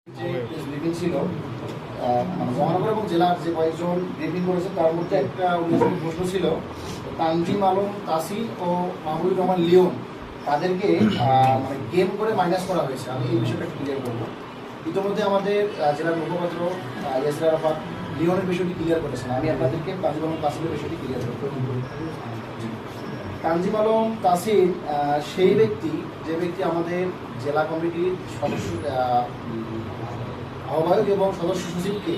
যে ব্রিফিং ছিল মহানগর এবং জেলার যে কয়েকজন ব্রিফিং করেছে তার মধ্যে একটা উল্লেখযোগ্য প্রশ্ন ছিল তানজিম আলম তাসির ও মাহবুবুর রহমান লিওন তাদেরকে মানে গেম করে মাইনাস করা হয়েছে। আমি এই বিষয়টা ক্লিয়ার করবো। ইতিমধ্যে আমাদের জেলার মুখপাত্র ইয়াসির আরাফাত লিওনের বিষয়টি ক্লিয়ার করেছেন। আমি আপনাদেরকে তানজিম আলম তাসিরের বিষয়টি ক্লিয়ার করবো। তানজিম আলম তাসির সেই ব্যক্তি যে ব্যক্তি আমাদের জেলা কমিটির সদস্য আহ্বায়ক এবং সদস্য সচিবকে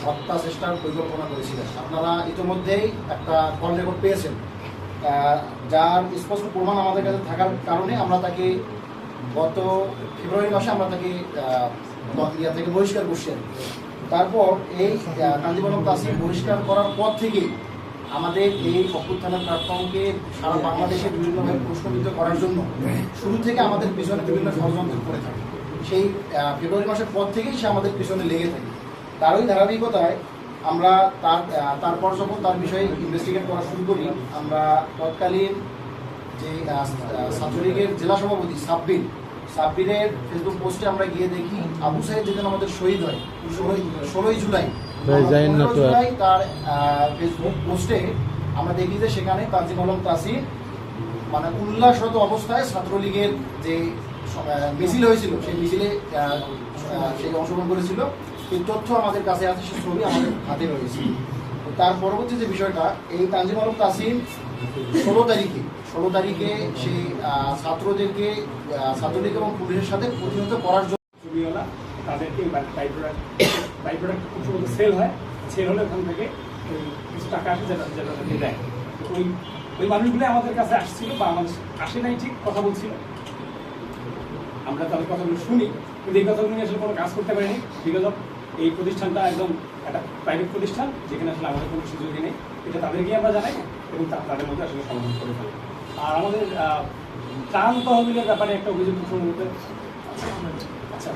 হত্যা চেষ্টার পরিকল্পনা করেছিলেন। আপনারা ইতিমধ্যেই একটা কল রেকর্ড পেয়েছেন, যার স্পষ্ট প্রমাণ আমাদের কাছে থাকার কারণে আমরা তাকে গত ফেব্রুয়ারি মাসে আমরা তাকে ইয়া থেকে বহিষ্কার করছি। তারপর এই তানজিম আলম তাসির বহিষ্কার করার পর থেকেই আমাদের এই অভ্যুত্থানের প্ল্যাটফর্মকে সারা বাংলাদেশে বিভিন্নভাবে প্রশ্নবিদ্ধ করার জন্য শুরু থেকে আমাদের পিছনে বিভিন্ন ষড়যন্ত্র করে থাকে। সেই ফেব্রুয়ারি মাসের পর থেকেই সে আমাদের পিছনে লেগে থাকে। তারই ধারাবাহিকতায় আমরা তারপর যখন তার বিষয়ে ইনভেস্টিগেট করা শুরু করি, আমরা তৎকালীন যে ছাত্রলীগের জেলা সভাপতি সাব্বিরের ফেসবুক পোস্টে আমরা গিয়ে দেখি আবু সাইদ যেদিন আমাদের শহীদ হয় 16ই জুলাই তার ফেসবুক পোস্টে আমরা দেখি যে সেখানে তানজিম আলম তাসির মানে উল্লাসরত অবস্থায় ছাত্রলীগের যে মিছিল হয়েছিল সেই মিছিলে সে অংশগ্রহণ করেছিল। এই তথ্য আমাদের কাছে আছে, সে ছবি আমাদের হাতে রয়েছে। তার পরবর্তী যে বিষয়টা, এই তানজিম আলম তাসির 16 তারিখে সেই ছাত্রদেরকে ছাত্রলীগ এবং পুলিশের সাথে প্রতিহত করার জন্য ছবিওয়ালা তাদেরকে সেল হয়, সেল হলে ওখান থেকে কিছু টাকা আসে যেটা তাদেরকে দেয়। ওই মানুষগুলো আমাদের কাছে আসছিল বা আমাদের আসে নাই ঠিক কথা বলছিল, আমরা তাদের কথাগুলো শুনি, কিন্তু এই কথাগুলো নিয়ে আসলে কোনো কাজ করতে পারিনি। বিকজ অফ এই প্রতিষ্ঠানটা একদম একটা প্রাইভেট প্রতিষ্ঠান, যেখানে আসলে আমাদের কোনো সুযোগই নেই। এটা তাদেরকেই আমরা জানাই এবং তাদের মধ্যে আসলে সমাধান করে ফেলি। আর আমাদের ত্রাণ তহবিলের ব্যাপারে একটা অভিযোগ সম্ভবত আচ্ছা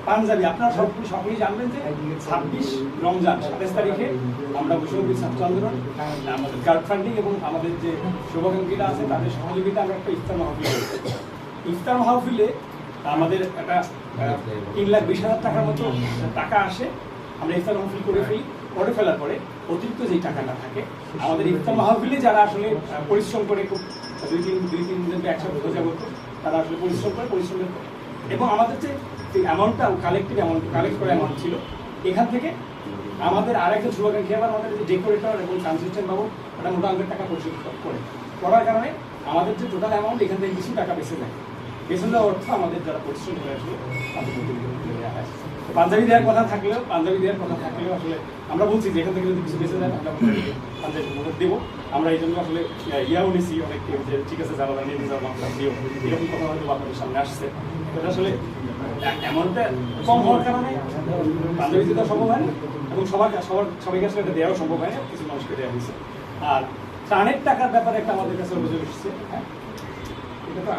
পাঞ্জাবি, আপনারা সকলেই জানবেন যে 26 রমজান 27 তারিখে আমরা বৈষম্যবিরোধী ছাত্র আন্দোলন, আমাদের গার্ড ফান্ডিং এবং আমাদের যে শুভাকাঙ্ক্ষীরা আছে তাদের সহযোগিতা আমরা একটা ইফতার মাহফিল করেছি। ইফতার মাহফিলে আমাদের একটা 3,20,000 টাকার মতো টাকা আসে। আমরা ইফতার মাহফিল করে ফেলার পরে অতিরিক্ত যেই টাকাটা থাকে আমাদের ইফতার মাহফিলে যারা আসলে পরিশ্রম করে খুব দুই তিন দিনকে একসাথে বোঝা করতো, তারা আসলে পরিশ্রম করে এবং আমাদের যে অ্যামাউন্টটা কালেক্টিভ কালেক্ট করা অ্যামাউন্ট ছিল, এখান থেকে আমাদের আরেকটা শুভাকাঙ্ক্ষী আবার আমাদের যে ডেকোরেটর এবং ট্রান্সলেশন বাবু একটা মোটা অঙ্কের টাকা পরিশোধ করার কারণে আমাদের যে টোটাল অ্যামাউন্ট এখান থেকে কিছু টাকা বেঁচে যায়। বেঁচে দেওয়ার অর্থ আমাদের যারা পরিশ্রম করে আসলে তাদের মধ্যে দেওয়া হয়। পাঞ্জাবি দেওয়ার কথা থাকলেও আসলে আমরা বলছি যে এখান থেকে যদি কিছু বেঁচে যায় আমরা পাঞ্জাবি দেবো। আমরা এই জন্য আসলে ইয়াও নিছি অনেক যে ঠিক আছে যারা নিয়ে নিজের মাত্রা দিও, এরকম কথা হয়তো আপনাদের সামনে আসছে। এটা আসলে অ্যামাউন্টটা কম হওয়ার কারণে পাঞ্জাবি দেওয়া সম্ভব হয় না এবং সবাইকে আসলে এটা দেওয়াও সম্ভব হয় না, কিছু মানুষকে দেওয়া হয়েছে। আর ত্রাণের টাকার ব্যাপারে একটা আমাদের কাছে অভিযোগ এসেছে, হ্যাঁ এটা তো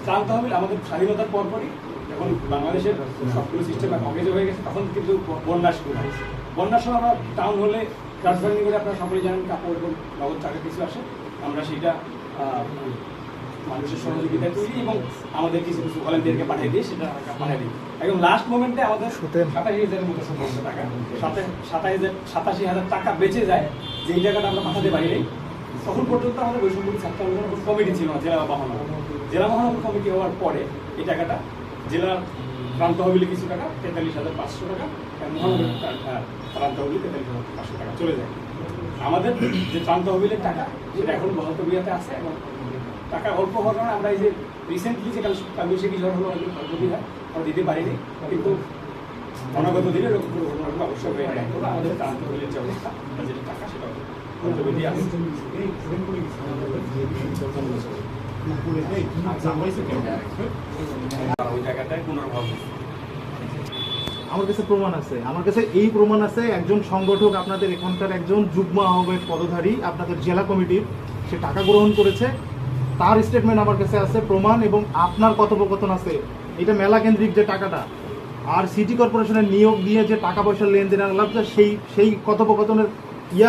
ত্রাণ তহবিল আমাদের স্বাধীনতার পরপরই যখন বাংলাদেশের সবগুলো সিস্টেম অকেজ হয়ে গেছে তখন কিন্তু বন্যা শুরু হয়। বন্যার সময় আমরা টাউন হলে ট্রান্সফারিং করে আপনারা সকলেই জানেন কাপড় এবং নগদ টাকা কিছু আসে, আমরা সেইটা মানুষের সহযোগিতায় তৈরি এবং আমাদের কিছু ভলেন্টিয়ারকে পাঠিয়ে দিই, সেটা পাঠিয়ে দিই। একদম লাস্ট মোমেন্টে আমাদের 87,000-এর মতো সম্ভবত টাকা 87,000 টাকা বেঁচে যায়, যেই টাকাটা আমরা পাঠাতে পারি নাই। তখন পর্যন্ত আমাদের বৈষম্যবিরোধী ছাত্র আন্দোলনের কমিটি ছিল না, জেলা মহানগর কমিটি হওয়ার পরে এই টাকাটা জেলার ত্রাণ তহবিলে কিছু টাকা 43,500 টাকা, মহানগর ত্রাণ তহবিলে 43,500 টাকা চলে যায়। আমাদের যে ত্রাণ তহবিলের টাকা সেটা এখন বহাল তবিয়াতে আছে এবং টাকা অল্প হওয়ার কারণে আমরা এই যে রিসেন্টলি যে কালবৈশাখী ঝড় হলো আমরা দিতে পারিনি, কিন্তু অনাগত দিনে এরকম কোনো ঘটনা অবশ্যই হয়ে যায়। আমাদের ত্রাণ তহবিলের যে অবস্থা যেটা টাকা সেটা আমার কাছে প্রমাণ আছে, এই প্রমাণ আছে। একজন সংগঠক আপনাদের এখানকার একজন যুগ্ম আহ্বায়ক পদধারী আপনাদের জেলা কমিটির, সে টাকা গ্রহণ করেছে, তার স্টেটমেন্ট আমার কাছে আছে, প্রমাণ এবং আপনার কথোপকথন আছে। এটা মেলা কেন্দ্রিক যে টাকাটা আর সিটি কর্পোরেশনের নিয়োগ দিয়ে যে টাকা পয়সার লেনদেন আনলাম, সেই কথোপকথনের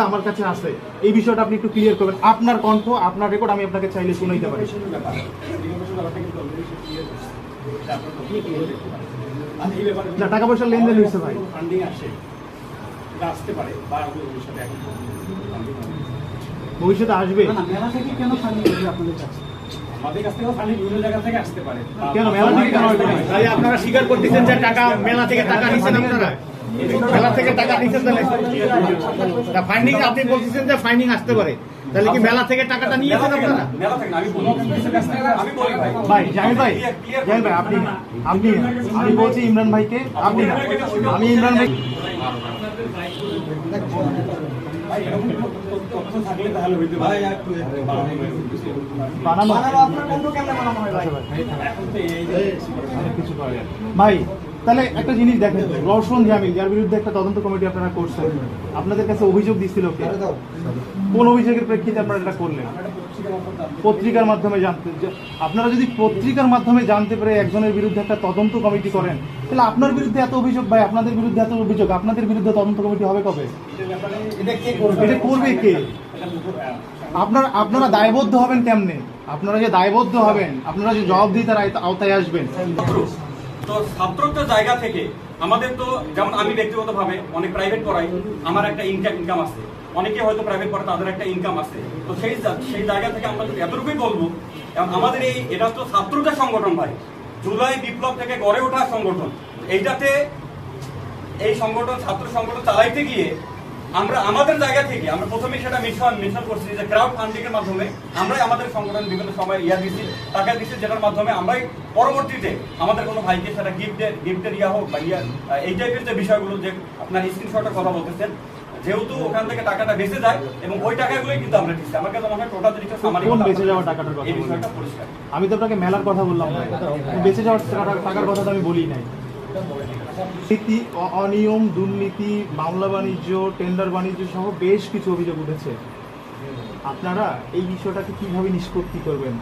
আমার কাছে আছে। এই বিষয়টা আপনি একটু ক্লিয়ার করবেন। আপনার কণ্ঠ, আপনার রেকর্ড আমি আপনাকে চাইলে শুনাইতে পারি। এটা আপনার দোকানে গিয়ে দেখতে পারেন। আর এই ব্যাপারে না, টাকা পয়সার লেনদেন হয়েছে ভাই। ফান্ডিং আসে, এটা আসতে পারে বা ভবিষ্যতে এখন ভবিষ্যতে আসবে মেলা থেকে কেন ফান্ডিং হবে আপনাদের কাছে? আমাদের কাছ থেকেও ফান্ডিং বিভিন্ন জায়গা থেকে আসতে পারে। কেন মেলা থেকে কেন আসবে না? ভাই আপনারা স্বীকার করতেছেন যে টাকা মেলা থেকে টাকা নিছেন আপনারা, মেলা থেকে টাকা নিছেন, তাহলে ফাইন্ডিং আপনি বলতেছেন যে ফাইন্ডিং আসতে পারে, তাহলে কি মেলা থেকে টাকাটা নিয়েছেন আপনারা? মেলা থেকে না, আমি বলি আমি বলি ভাই ভাই জাহিদ ভাই, জাহিদ ভাই আপনি আপনি আমি বলছি ইমরান ভাইকে, আপনি না, আমি ইমরান ভাই। ভাই এরকম তথ্য থাকলে তাহলে হইতে পারে বানানো আপনার বন্ধু কেমনে বানানো হয় ভাই? এখন তো এই যে অনেক কিছু পাওয়া যায়। ভাই তাহলে একটা জিনিস দেখেন, রওশন জামিল যার বিরুদ্ধে একটা তদন্ত কমিটি আপনারা করছেন, আপনাদের কাছে অভিযোগ দিছিল কে? কোন অভিযোগের প্রেক্ষিতে আপনারা এটা করলেন? পত্রিকার মাধ্যমে জানতে, আপনারা যদি পত্রিকার মাধ্যমে জানতে পারে একজনের বিরুদ্ধে একটা তদন্ত কমিটি করেন, তাহলে আপনার বিরুদ্ধে এত অভিযোগ ভাই, আপনাদের বিরুদ্ধে এত অভিযোগ, আপনাদের বিরুদ্ধে তদন্ত কমিটি হবে কবে? এটা কে করবে? এটা করবে কে? আপনারা দায়বদ্ধ হবেন কেমনে? আপনারা যে দায়বদ্ধ হবেন, আপনারা যে জবাবদিহিতার আওতায় আসবেন। তো ছাত্রত্ব জায়গা থেকে আমাদের তো, যেমন আমি ব্যক্তিগতভাবে অনেক প্রাইভেট পড়াই, আমার একটা ইনকাম আছে, অনেকে হয়তো প্রাইভেট পড়ে তাদের একটা ইনকাম আছে। তো সেই জায়গা থেকে আমরা যদি এতটুকুই বলবো, এবং আমাদের এটা তো ছাত্রদের সংগঠন ভাই, জুলাই বিপ্লব থেকে গড়ে ওঠা সংগঠন, এইটাতে এই সংগঠন ছাত্র সংগঠন চালাইতে গিয়ে আমরা আমাদের জায়গা থেকে আমরা প্রথমে সেটা মিশন করছি যে ক্রাউড ফান্ডিং এর মাধ্যমে আমরাই আমাদের সংগঠন বিভিন্ন সময় দিচ্ছি, টাকা দিচ্ছি, যেটার মাধ্যমে আমরাই পরবর্তীতে আমাদের কোনো ভাইকে সেটা গিফটের হোক বা এই টাইপের যে বিষয়গুলো, যে আপনার স্ক্রিনশটের কথা বলতেছেন, যেহেতু ওখান থেকে টাকাটা বেঁচে যায় এবং ওই টাকাগুলোই কিন্তু আমরা দিচ্ছি। আমার কাছে মনে হয় টোটাল জিনিসটা সামারি কোন বেঁচে যাওয়া টাকাটার কথা এই বললেন? বিষয়টা পরিষ্কার। আমি তো আপনাকে মেলার কথা বললাম ভাই, বেঁচে যাওয়ার টাকার কথা তো আমি বলি নাই। নীতি, অনিয়ম, দুর্নীতি, মামলা বাণিজ্য, টেন্ডার বাণিজ্য সহ বেশ কিছু অভিযোগ উঠেছে। আপনারা এই বিষয়টাকে কিভাবে নিষ্পত্তি করবেন?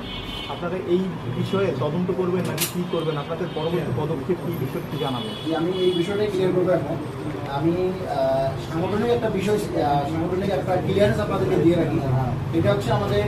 আপনারা এই বিষয়ে তদন্ত করবেন নাকি কি করবেন? আপনাদের পরবর্তী পদক্ষেপ কি, বিষয়টি কি জানাবেন? আমি এই বিষয়টাই ক্লিয়ার করবো এখন। আমি সাংগঠনিক একটা বিষয়, সাংগঠনিক একটা ক্লিয়ারেন্স আপনাদেরকে দিয়ে রাখি। এটা হচ্ছে আমাদের